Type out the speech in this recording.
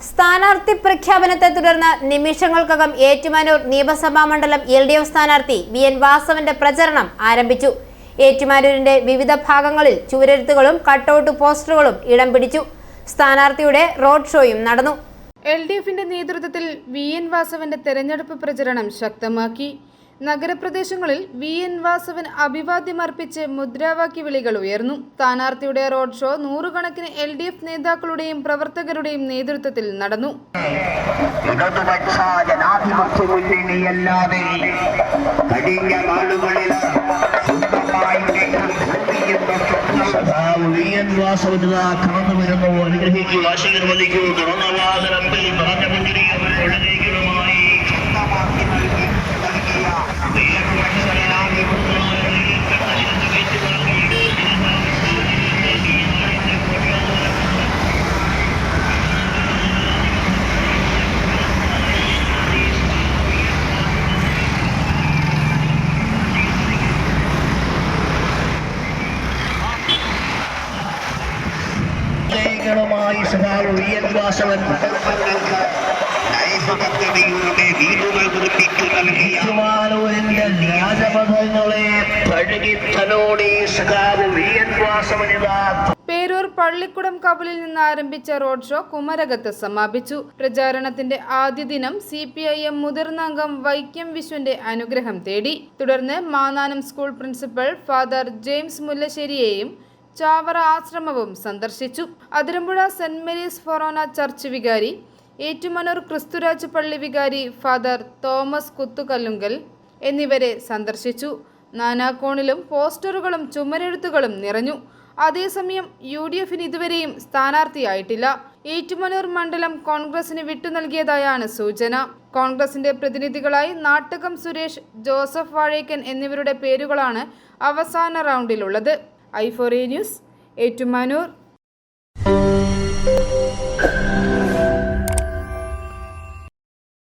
സ്ഥാനാർത്ഥി പ്രഖ്യാപനത്തെ തുടർന്ന് നിമിഷങ്ങൾക്കകം ഏറ്റുമാനൂർ നിയമസഭാ മണ്ഡലം LDF സ്ഥാനാർത്ഥി VN വാസവന്റെ പ്രചരണം ആരംഭിച്ചു. ഏറ്റുമാനൂരിന്റെ വിവിധ ഭാഗങ്ങളിൽ ചുവരെഴുത്തുകളും കട്ടൗട്ട് പോസ്റ്ററുകളും ഇടം പിടിച്ചു. സ്ഥാനാർത്ഥിയുടെ റോഡ് ഷോയും നടന്നു. LDFന്റെ നേതൃത്വത്തിൽ VN വാസവന്റെ തെരഞ്ഞെടുപ്പ് പ്രചരണം ശക്തമാക്കി. നഗരപ്രദേശങ്ങളിൽ VN വാസവൻ അഭിവാദ്യമർപ്പിച്ച് മുദ്രാവാക്യ വിളികൾ ഉയർന്നു. സ്ഥാനാർത്ഥിയുടെ റോഡ് ഷോ നൂറുകണക്കിന് LDF നേതാക്കളുടെയും പ്രവർത്തകരുടെയും നേതൃത്വത്തിൽ നടന്നു. പേരൂർ പള്ളിക്കുടം കവലിൽ നിന്ന് ആരംഭിച്ച റോഡ് ഷോ കുമരകത്ത് സമാപിച്ചു. പ്രചാരണത്തിന്റെ ആദ്യ ദിനം CPIM മുതിർന്ന അംഗം വൈക്കം വിശ്വന്റെ അനുഗ്രഹം തേടി. തുടർന്ന് Mannanam school principal father James മുല്ലശ്ശേരിയെയും ചാവറ ആശ്രമവും സന്ദർശിച്ചു. Athirampuzha saint Mary's forane church വികാരി, ഏറ്റുമാനൂർ ക്രിസ്തുരാജ് പള്ളി വികാരി ഫാദർ തോമസ് കുത്തുകല്ലുങ്കൽ എന്നിവരെ സന്ദർശിച്ചു. നാനാകോണിലും പോസ്റ്ററുകളും ചുമരെഴുത്തുകളും നിറഞ്ഞു. അതേസമയം UDFന് ഇതുവരെയും സ്ഥാനാർത്ഥിയായിട്ടില്ല. ഏറ്റുമാനൂർ മണ്ഡലം കോൺഗ്രസിന് വിട്ടു നൽകിയതായാണ് സൂചന. കോൺഗ്രസിന്റെ പ്രതിനിധികളായി നാട്ടകം സുരേഷ്, ജോസഫ് വാഴേക്കൻ എന്നിവരുടെ പേരുകളാണ് അവസാന റൗണ്ടിലുള്ളത്. i4A news, Ettumanoor.